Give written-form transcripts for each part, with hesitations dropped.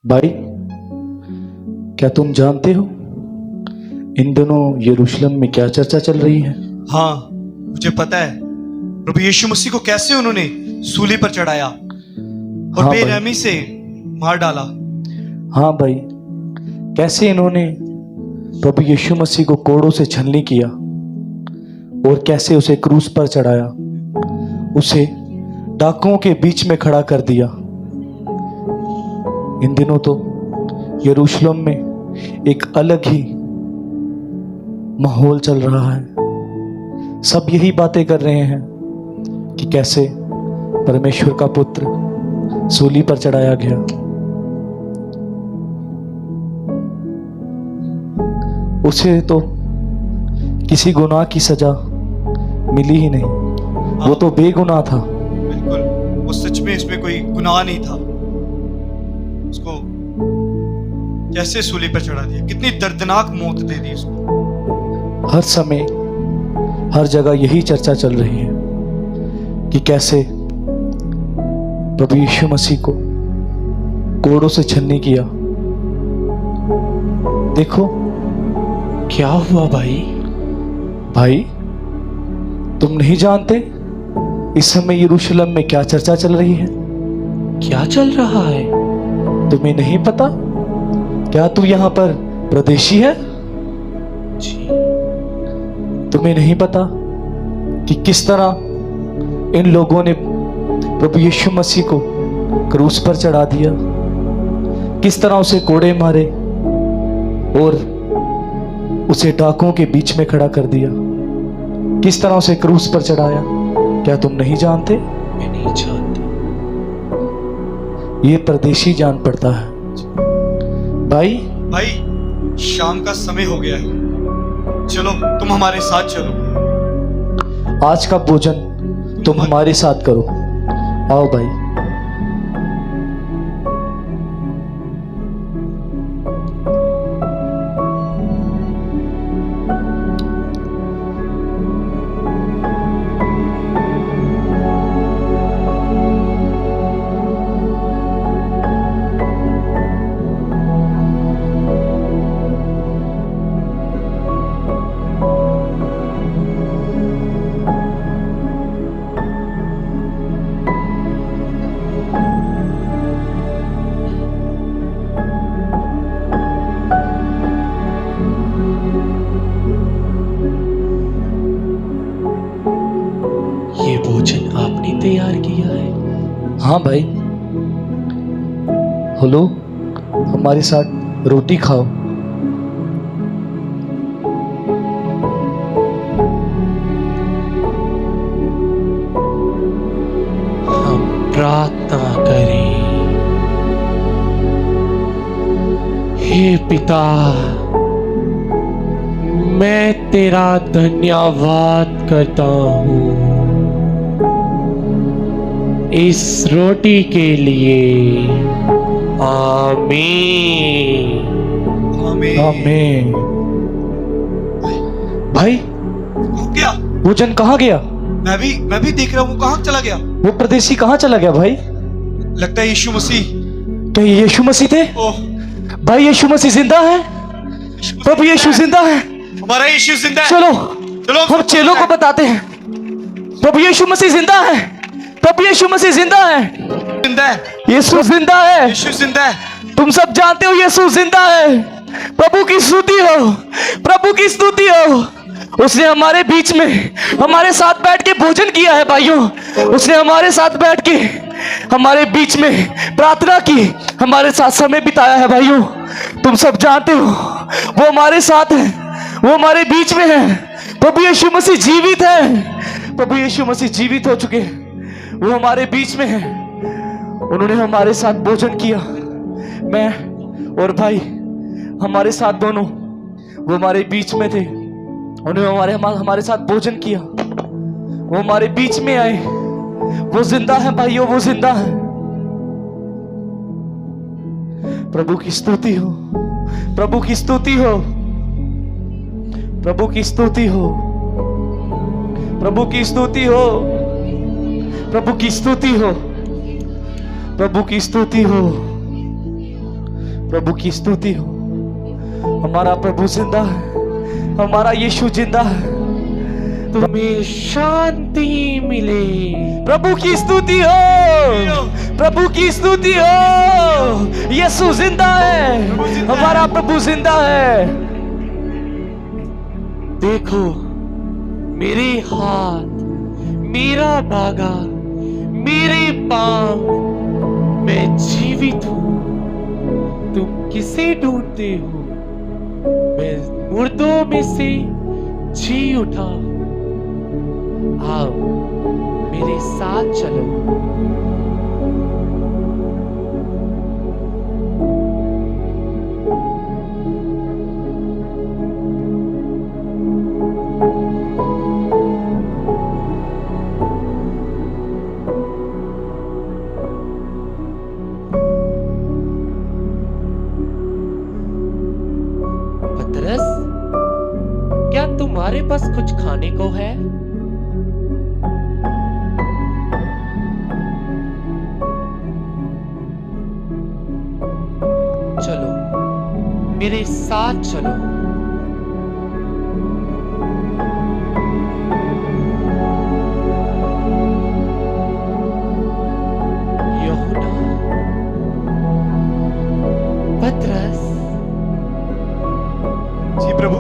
भाई, क्या तुम जानते हो इन दिनों यरूशलेम में क्या चर्चा चल रही है? हाँ, मुझे पता है। प्रभु यीशु मसीह को कैसे उन्होंने सूली पर चढ़ाया और हाँ भाई। बेरहमी से मार डाला। हाँ भाई, कैसे इन्होंने प्रभु यीशु मसीह को कोड़ों से छलनी किया और कैसे उसे क्रूस पर चढ़ाया, उसे डाकुओं के बीच में खड़ा कर दिया। इन दिनों तो यरूशलेम में एक अलग ही माहौल चल रहा है। सब यही बातें कर रहे हैं कि कैसे परमेश्वर का पुत्र सूली पर चढ़ाया गया। उसे तो किसी गुनाह की सजा मिली ही नहीं, वो तो बेगुनाह था। बिल्कुल, वो सच में इसमें कोई गुनाह नहीं था। उसको कैसे सूली पर चढ़ा दिया, कितनी दर्दनाक मौत दे दी उसको। हर समय हर जगह यही चर्चा चल रही है कि कैसे प्रभु यीशु मसीह को कोड़ों से छलनी किया। देखो क्या हुआ भाई? भाई, तुम नहीं जानते इस समय यरूशलेम में क्या चर्चा चल रही है? क्या चल रहा है? तुम्हें नहीं पता? क्या तू यहाँ पर प्रदेशी है? जी तुम्हें नहीं पता कि किस तरह इन लोगों ने प्रभु यीशु मसीह को क्रूस पर चढ़ा दिया, किस तरह उसे कोड़े मारे और उसे डाकुओं के बीच में खड़ा कर दिया, किस तरह उसे क्रूस पर चढ़ाया? क्या तुम नहीं जानते? मैं नहीं जानती। ये परदेशी जान पड़ता है। भाई, भाई, शाम का समय हो गया है, चलो तुम हमारे साथ चलो। आज का भोजन तुम हमारे साथ करो। आओ भाई। ये भोजन आपने तैयार किया है? हाँ भाई, हेलो, हमारे साथ रोटी खाओ। हम प्रार्थना करें। हे पिता, मैं तेरा धन्यवाद करता हूँ इस रोटी के लिए। आमीन। आमीन। आमीन। भाई, हो गया। भोजन कहाँ गया? मैं भी देख रहा हूँ, वो कहाँ चला गया। वो परदेशी कहाँ चला गया भाई? लगता है यीशु मसीह। क्या ये यीशु मसीह थे? ओह, भाई, यीशु मसीह जिंदा है। प्रभु यीशु जिंदा है। हमारा यीशु जिंदा है। चलो चलो हम चेलों को बताते हैं, प्रभु यीशु मसीह जिंदा है। प्रभु यीशु मसीह जिंदा है। जिंदा है। यीशु जिंदा है। यीशु जिंदा है। तुम सब जानते हो यीशु जिंदा है। प्रभु की स्तुति हो, प्रभु की स्तुति हो। उसने हमारे बीच में हमारे साथ बैठ के भोजन किया है भाइयों। उसने हमारे साथ बैठ के हमारे बीच में प्रार्थना की, हमारे साथ समय बिताया है भाइयों। तुम सब जानते हो वो हमारे साथ है, वो हमारे बीच में है। प्रभु यीशु मसीह जीवित है। प्रभु यीशु मसीह जीवित हो चुके हैं, वो हमारे बीच में है। उन्होंने हमारे साथ भोजन किया। मैं और भाई, हमारे साथ दोनों, वो हमारे बीच में थे। उन्होंने हमारे साथ भोजन किया, वो हमारे बीच में आए। वो जिंदा है भाइयों, वो जिंदा है। प्रभु की स्तुति हो, प्रभु की स्तुति हो, प्रभु की स्तुति हो, प्रभु की स्तुति हो, प्रभु की स्तुति हो, प्रभु की स्तुति हो। प्रभु की स्तुति हो। हमारा प्रभु जिंदा है, हमारा यीशु जिंदा है। तुम्हें शांति मिले। प्रभु की स्तुति हो, प्रभु की स्तुति हो। यीशु जिंदा है, हमारा प्रभु जिंदा है। देखो मेरे हाथ, मेरा भागा, मेरे पांव, मैं जीवित हूं। तुम किसे ढूंढते हो? मैं मुर्दों में से जी उठा। आओ मेरे साथ चलो। पतरस, क्या तुम्हारे पास कुछ खाने को है? चलो मेरे साथ चलो। यूहन्ना, पतरस, जी प्रभु।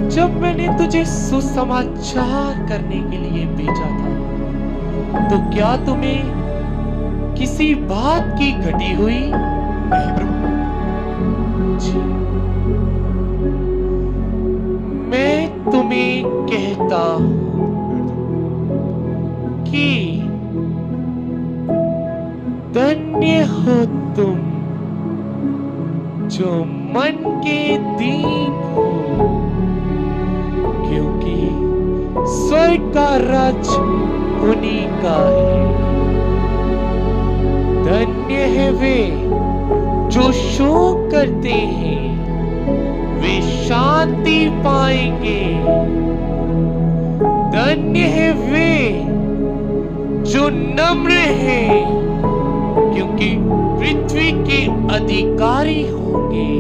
जब मैंने तुझे सुसमाचार करने के लिए भेजा था, तो क्या तुम्हें किसी बात की घटी हुई? नहीं प्रभु। जी, मैं तुम्हें कहता हूं कि धन्य हो तुम जो मन के दीन हो, क्योंकि स्वर्ग का राज उन्हीं का है। धन्य है वे जो शोक करते हैं, वे शांति पाएंगे। धन्य है वे जो नम्र हैं, क्योंकि पृथ्वी के अधिकारी होंगे।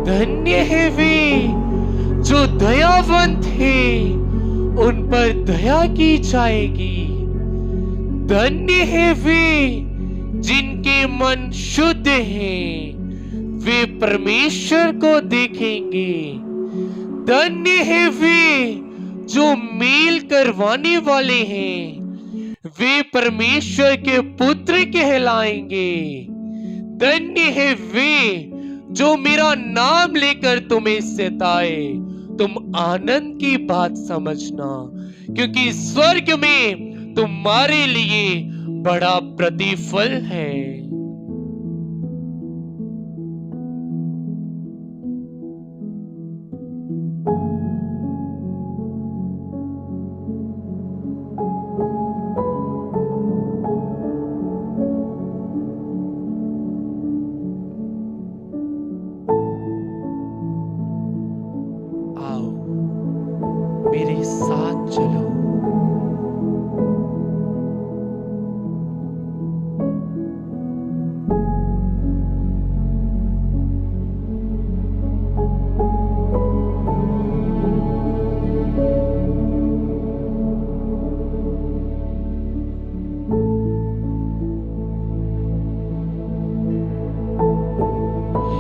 धन्य है वे जो दयावंत हैं, उन पर दया की जाएगी। धन्य है वे जिनके मन शुद्ध हैं, वे परमेश्वर को देखेंगे। धन्य है वे जो मेल करवाने वाले हैं, वे परमेश्वर के पुत्र कहलाएंगे। धन्य है वे जो मेरा नाम लेकर तुम्हें सताए। तुम आनंद की बात समझना, क्योंकि स्वर्ग में तुम्हारे लिए बड़ा प्रतिफल है। आओ मेरे साथ चलो।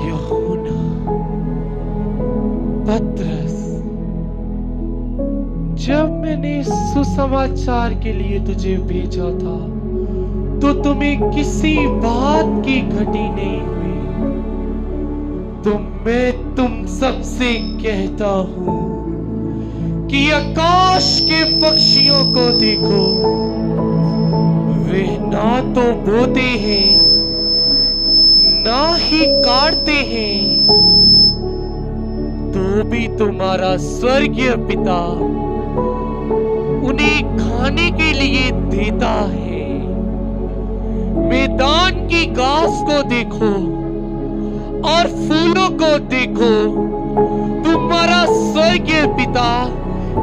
यूहन्ना, पतरस, जब मैंने सुसमाचार के लिए तुझे भेजा था, तो तुम्हें किसी बात की घटी नहीं हुई। तो मैं तुम सबसे कहता हूं कि आकाश के पक्षियों को देखो, वे ना तो बोते हैं, ना ही काटते हैं, तो भी तुम्हारा स्वर्गीय पिता उन्हें खाने के लिए देता है। मैदान की घास को देखो और फूलों को देखो, तुम्हारा स्वर्गीय पिता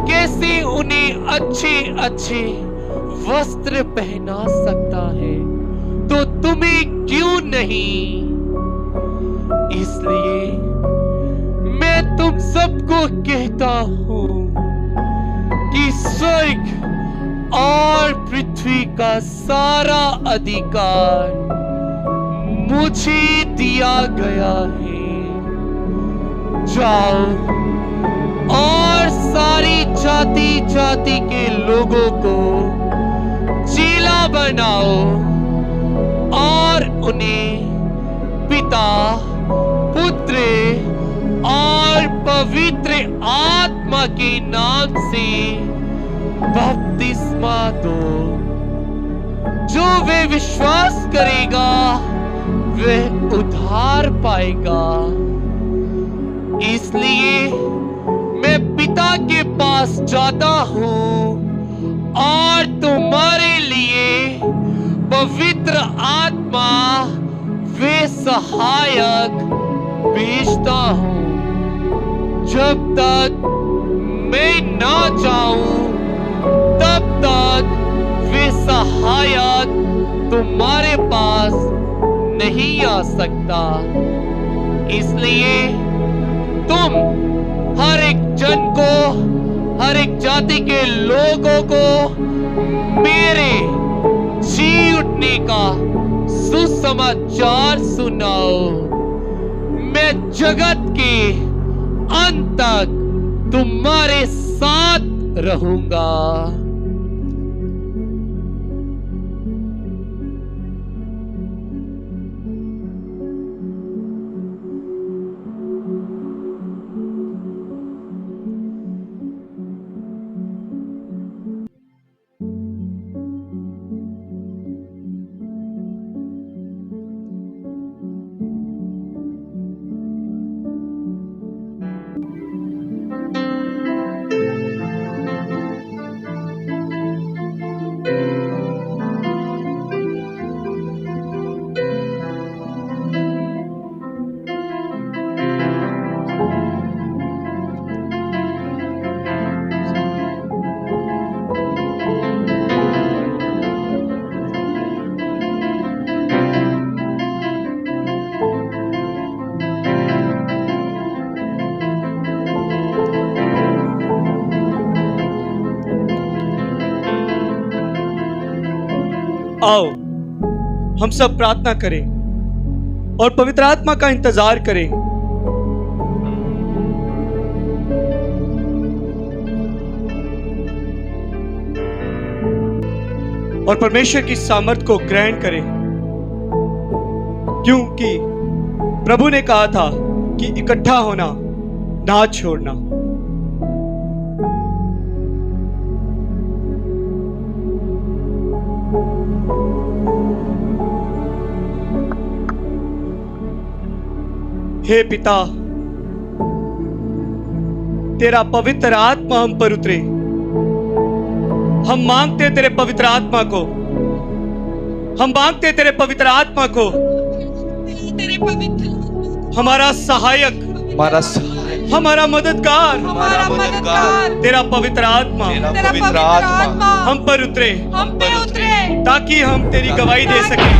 कैसे उन्हें अच्छे अच्छे वस्त्र पहना सकता है, तो तुम्हें क्यों नहीं? इसलिए मैं तुम सबको कहता हूं कि स्वर्ग और पृथ्वी का सारा अधिकार मुझे दिया गया है। जाओ और सारी जाति जाति के लोगों को चेला बनाओ और उन्हें पिता, पुत्र और पवित्र आत्मा के नाम से बपतिस्मा दो। जो वे विश्वास करेगा वह उद्धार पाएगा। इसलिए मैं पिता के पास जाता हूं और तुम्हारे लिए पवित्र आत्मा वे सहायक भेजता हूं। जब तक मैं ना जाऊं तब तक वे सहायक तुम्हारे पास नहीं आ सकता। इसलिए तुम हर एक जन को, हर एक जाति के लोगों को मेरे जी उठने का सुसमाचार सुनाओ। मैं जगत के अंत तक तुम्हारे साथ रहूंगा। आओ हम सब प्रार्थना करें और पवित्र आत्मा का इंतजार करें। और परमेश्वर की सामर्थ को ग्रहण करें, क्योंकि प्रभु ने कहा था कि इकट्ठा होना ना छोड़ना। हे पिता, तेरा पवित्र आत्मा हम पर उतरे। हम मांगते तेरे पवित्र आत्मा को, हम मांगते तेरे पवित्र आत्मा को, तेरे पवित्र हमारा सहायक, हमारा मददगार, तेरा पवित्र आत्मा हम पर उतरे, ताकि हम तेरी गवाही दे सकें।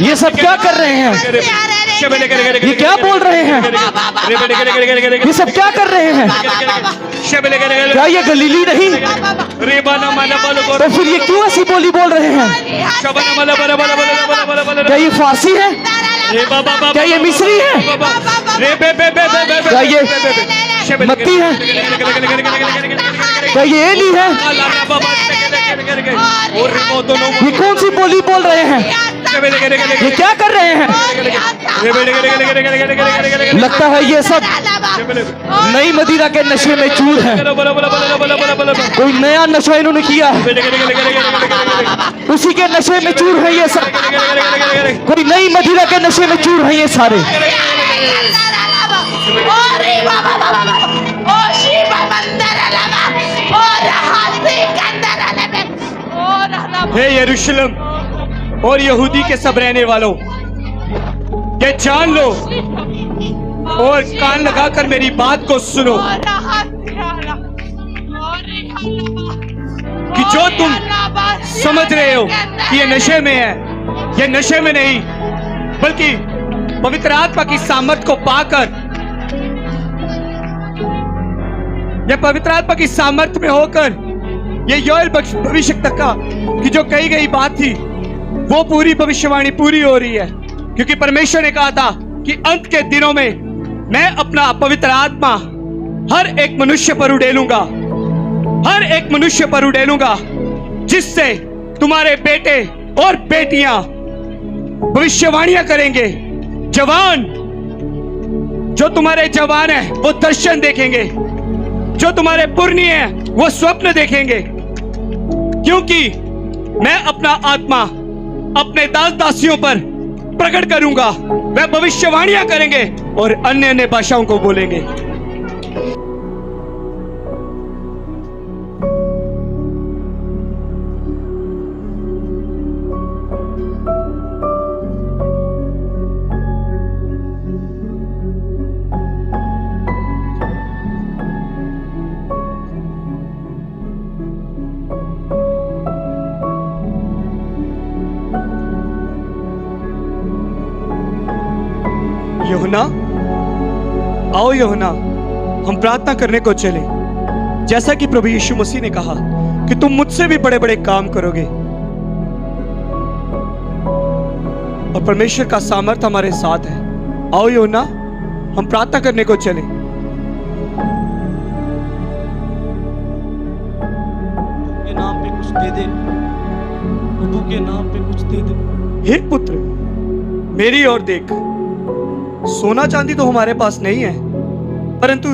ये सब क्या कर रहे हैं? ये क्या बोल रहे हैं? ये सब क्या कर रहे हैं? क्या ये गलीली नहीं? तो फिर ये क्यों ऐसी बोली बोल रहे हैं? क्या ये फारसी है? क्या ये मिस्री है? क्या ये मत्ती है? क्या ये एली है? ये कौन सी बोली बोल रहे हैं? ये क्या कर रहे हैं? लगता है ये सब नई मदिरा के नशे में चूर है। कोई नया नशा इन्होंने किया है, उसी के नशे में चूर है ये सब। कोई नई मदिरा के नशे में चूर है ये सारे। हे यरूशलेम और यहूदी के सब रहने वालों, ये जान लो और कान लगाकर मेरी बात को सुनो कि जो तुम समझ रहे हो कि ये नशे में है, ये नशे में नहीं बल्कि पवित्र आत्मा की सामर्थ को पाकर, ये पवित्र आत्मा की सामर्थ में होकर ये योएल भविष्यवक्ता का कि जो कही गई बात थी वो पूरी भविष्यवाणी पूरी हो रही है। क्योंकि परमेश्वर ने कहा था कि अंत के दिनों में मैं अपना पवित्र आत्मा हर एक मनुष्य पर उड़ेलूंगा, हर एक मनुष्य पर उड़ेलूंगा, जिससे तुम्हारे बेटे और बेटियां भविष्यवाणियां करेंगे। जवान, जो तुम्हारे जवान हैं वो दर्शन देखेंगे, जो तुम्हारे पुरनी हैं वो स्वप्न देखेंगे। क्योंकि मैं अपना आत्मा अपने दास दासियों पर प्रकट करूंगा, वे भविष्यवाणियां करेंगे और अन्य अन्य भाषाओं को बोलेंगे। यूहन्ना, आओ यूहन्ना, हम प्रार्थना करने को चले। जैसा कि प्रभु यीशु मसीह ने कहा कि तुम मुझसे भी बड़े बड़े काम करोगे और परमेश्वर का सामर्थ हमारे साथ है। आओ यूहन्ना, हम प्रार्थना करने को चले। के नाम पे कुछ दे दे, प्रभु के नाम पे कुछ दे दे। हे पुत्र, मेरी ओर देख। सोना चांदी तो हमारे पास नहीं है, परंतु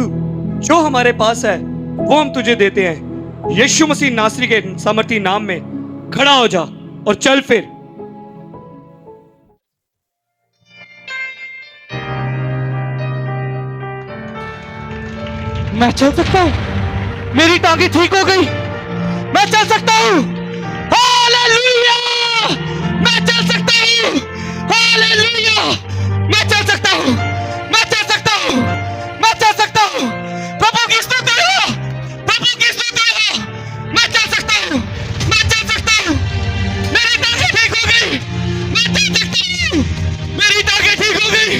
जो हमारे पास है वो हम तुझे देते हैं। यीशु मसीह नासरी के सामर्थी नाम में खड़ा हो जा और चल फिर। मैं चल सकता हूँ, मेरी टांगे ठीक हो गई, मैं चल सकता हूँ। हालेलुया! मैं चल सकता हूँ। हालेलुया! मैं चल सकता हूँ, मैं चल सकता हूँ, मैं चल सकता हूँ। प्रभु की स्तुति हो, प्रभु की स्तुति हो। मैं चल सकता हूँ, मैं चल सकता हूँ। मेरी टांगे ठीक हो गई, मैं चल सकता हूँ। मेरी टांगे ठीक हो गई।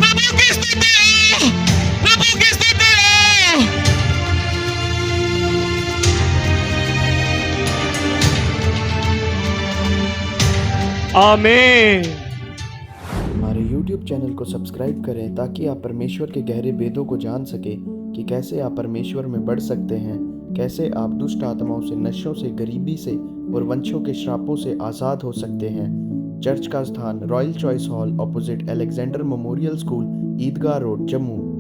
प्रभु की स्तुति हो, प्रभु की स्तुति हो। आमीन। हमारे YouTube चैनल को सब्सक्राइब करें ताकि आप परमेश्वर के गहरे भेदों को जान सकें कि कैसे आप परमेश्वर में बढ़ सकते हैं, कैसे आप दुष्ट आत्माओं से, नशों से, गरीबी से और वंशों के श्रापों से आज़ाद हो सकते हैं। चर्च का स्थान Royal Choice Hall, opposite Alexander Memorial School, Idgah Road, Jammu.